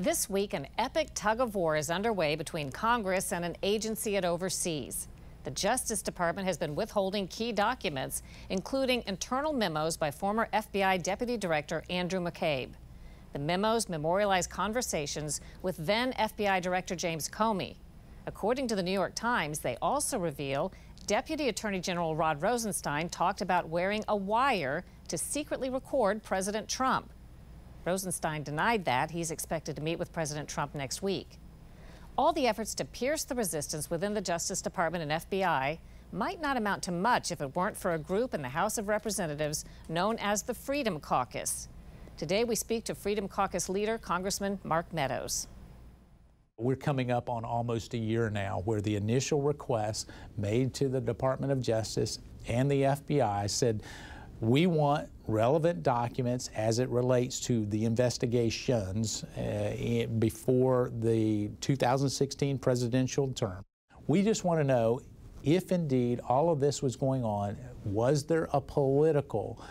This week, an epic tug of war is underway between Congress and an agency it oversees. The Justice Department has been withholding key documents, including internal memos by former FBI Deputy Director Andrew McCabe. The memos memorialize conversations with then FBI Director James Comey. According to the New York Times, they also reveal Deputy Attorney General Rod Rosenstein talked about wearing a wire to secretly record President Trump. Rosenstein denied that. He's expected to meet with President Trump next week. All the efforts to pierce the resistance within the Justice Department and FBI might not amount to much if it weren't for a group in the House of Representatives known as the Freedom Caucus. Today we speak to Freedom Caucus leader Congressman Mark Meadows. We're coming up on almost a year now where the initial request made to the Department of Justice and the FBI said, we want relevant documents as it relates to the investigations before the 2016 presidential term. We just want to know if indeed all of this was going on, was there a political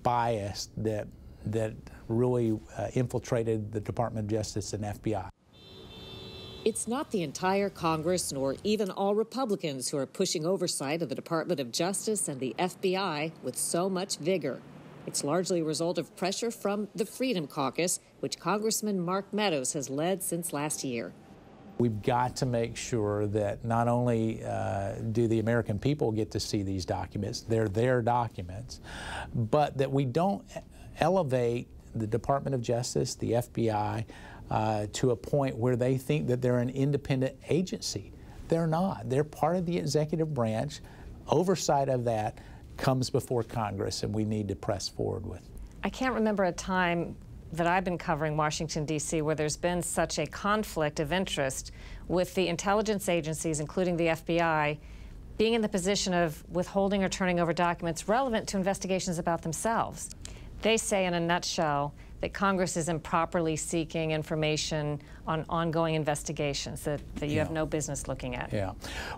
bias that really infiltrated the Department of Justice and FBI? It's not the entire Congress nor even all Republicans who are pushing oversight of the Department of Justice and the FBI with so much vigor. It's largely a result of pressure from the Freedom Caucus, which Congressman Mark Meadows has led since last year. We've got to make sure that not only do the American people get to see these documents, they're their documents, but that we don't elevate the Department of Justice, the FBI, to a point where they think that they're an independent agency. They're not. They're part of the executive branch. Oversight of that comes before Congress, and we need to press forward with. I can't remember a time that I've been covering Washington, D.C., where there's been such a conflict of interest with the intelligence agencies, including the FBI, being in the position of withholding or turning over documents relevant to investigations about themselves. They say, in a nutshell, that Congress is improperly seeking information on ongoing investigations that you have no business looking at. Yeah.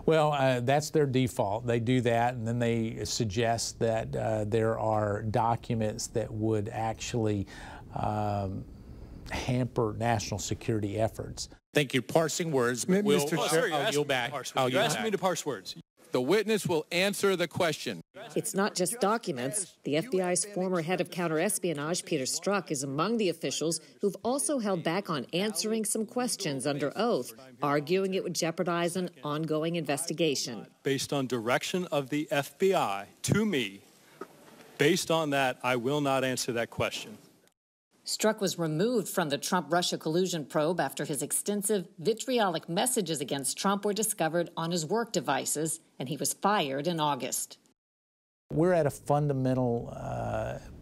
Well, that's their default. They do that, and then they suggest that there are documents that would actually hamper national security efforts. Thank you. Parsing words, but I'll yield back. You're asking me to parse words. The witness will answer the question. It's not just documents. The FBI's former head of counterespionage, Peter Strzok, is among the officials who've also held back on answering some questions under oath, arguing it would jeopardize an ongoing investigation. Based on direction of the FBI to me, based on that, I will not answer that question. Strzok was removed from the Trump-Russia collusion probe after his extensive vitriolic messages against Trump were discovered on his work devices, and he was fired in August. We're at a fundamental,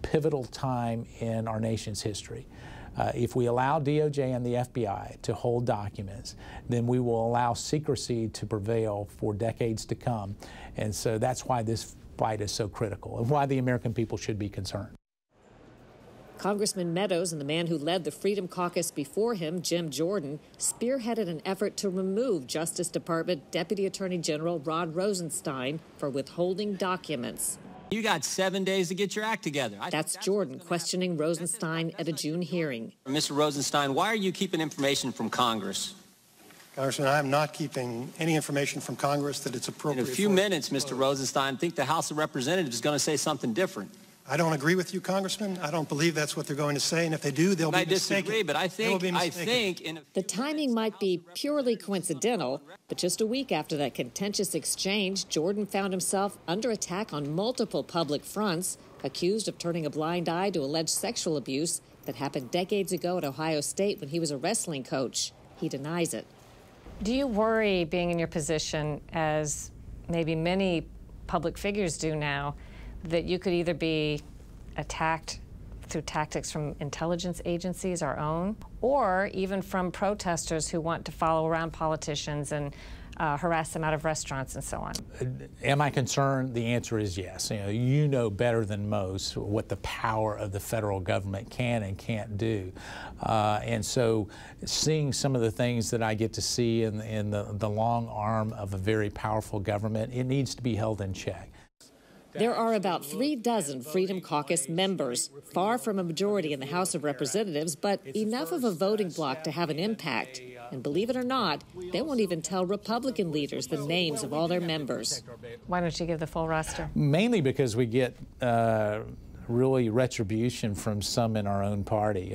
pivotal time in our nation's history. If we allow DOJ and the FBI to hold documents, then we will allow secrecy to prevail for decades to come. And so that's why this fight is so critical and why the American people should be concerned. Congressman Meadows and the man who led the Freedom Caucus before him, Jim Jordan, spearheaded an effort to remove Justice Department Deputy Attorney General Rod Rosenstein for withholding documents. You got 7 days to get your act together. That's Jordan questioning Rosenstein at a June hearing. Mr. Rosenstein, why are you keeping information from Congress? Congressman, I am not keeping any information from Congress that it's appropriate. In a few minutes, Mr. Rosenstein, I think the House of Representatives is going to say something different. I don't agree with you, Congressman. I don't believe that's what they're going to say, and if they do, they'll be mistaken. I disagree, but I think the timing might be purely coincidental, but just a week after that contentious exchange, Jordan found himself under attack on multiple public fronts, accused of turning a blind eye to alleged sexual abuse that happened decades ago at Ohio State when he was a wrestling coach. He denies it. Do you worry, being in your position, as maybe many public figures do now, that you could either be attacked through tactics from intelligence agencies, our own, or even from protesters who want to follow around politicians and harass them out of restaurants and so on? Am I concerned? The answer is yes. You know better than most what the power of the federal government can and can't do. And so seeing some of the things that I get to see in the long arm of a very powerful government, it needs to be held in check. There are about 36 Freedom Caucus members, far from a majority in the House of Representatives, but enough of a voting bloc to have an impact. And believe it or not, they won't even tell Republican leaders the names of all their members. Why don't you give the full roster? Mainly because we get really retribution from some in our own party.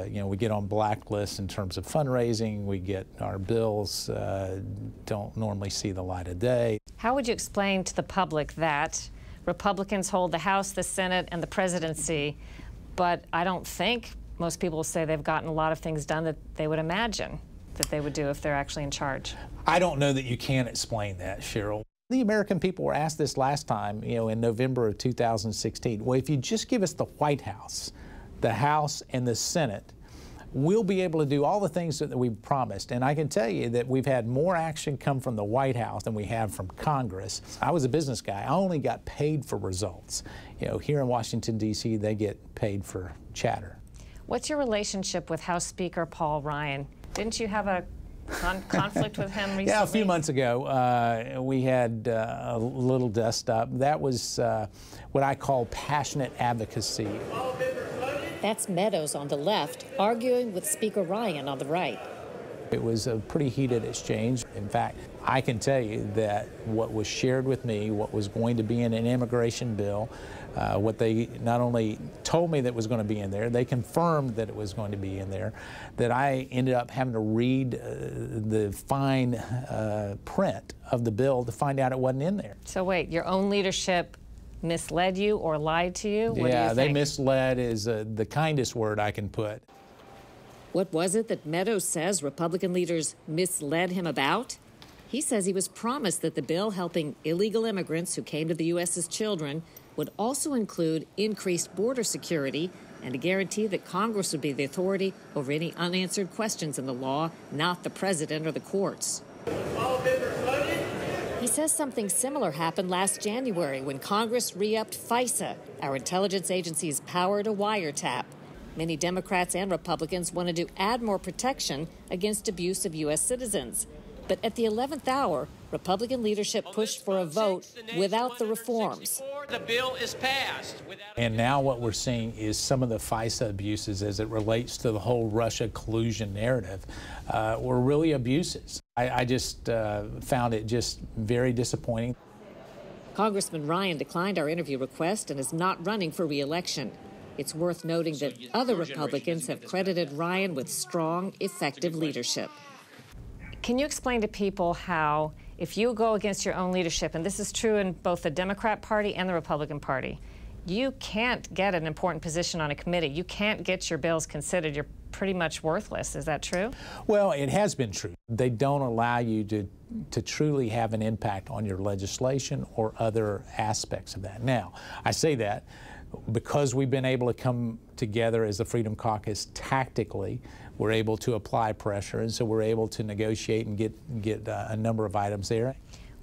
You know, we get on blacklists in terms of fundraising. We get our bills don't normally see the light of day. How would you explain to the public that Republicans hold the House, the Senate, and the presidency, but I don't think most people say they've gotten a lot of things done that they would imagine that they would do if they're actually in charge? I don't know that you can explain that, Cheryl. The American people were asked this last time, you know, in November of 2016. Well, if you just give us the White House, the House, and the Senate, we'll be able to do all the things that we've promised. And I can tell you that we've had more action come from the White House than we have from Congress. I was a business guy. I only got paid for results. You know, here in Washington, D.C., they get paid for chatter. What's your relationship with House Speaker Paul Ryan? Didn't you have a conflict with him recently? Yeah, a few months ago, we had a little dust up. That was what I call passionate advocacy. That's Meadows on the left, arguing with Speaker Ryan on the right. It was a pretty heated exchange. In fact, I can tell you that what was shared with me, what was going to be in an immigration bill, what they not only told me that was going to be in there, they confirmed that it was going to be in there, that I ended up having to read the fine print of the bill to find out it wasn't in there. So wait, your own leadership misled you or lied to you? What do you think? They misled is the kindest word I can put. What was it that Meadows says Republican leaders misled him about? He says he was promised that the bill helping illegal immigrants who came to the U.S. as children would also include increased border security and a guarantee that Congress would be the authority over any unanswered questions in the law, not the president or the courts. He says something similar happened last January when Congress re-upped FISA, our intelligence agency's power to wiretap. Many Democrats and Republicans wanted to add more protection against abuse of U.S. citizens. But at the 11th hour, Republican leadership pushed for a vote without the reforms. The bill is passed. And now what we're seeing is some of the FISA abuses as it relates to the whole Russia collusion narrative were really abuses. I just found it just very disappointing. Congressman Ryan declined our interview request and is not running for re-election. It's worth noting that other Republicans have credited Ryan with strong, effective leadership. Can you explain to people how, if you go against your own leadership, and this is true in both the Democrat Party and the Republican Party, you can't get an important position on a committee. You can't get your bills considered. You're pretty much worthless. Is that true? Well, it has been true. They don't allow you to truly have an impact on your legislation or other aspects of that. Now, I say that because we've been able to come together as the Freedom Caucus tactically, we're able to apply pressure, and so we're able to negotiate and get a number of items there.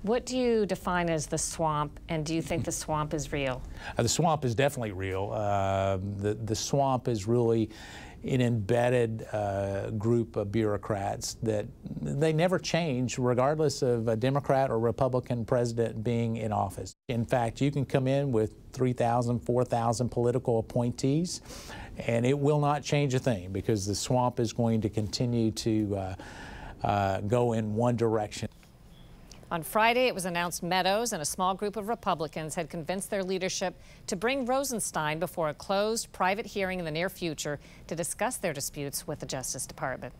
What do you define as the swamp, and do you think the swamp is real? The swamp is definitely real. The swamp is really an embedded group of bureaucrats that they never change regardless of a Democrat or Republican president being in office. In fact, you can come in with 3,000, 4,000 political appointees and it will not change a thing because the swamp is going to continue to go in one direction. On Friday, it was announced Meadows and a small group of Republicans had convinced their leadership to bring Rosenstein before a closed private hearing in the near future to discuss their disputes with the Justice Department.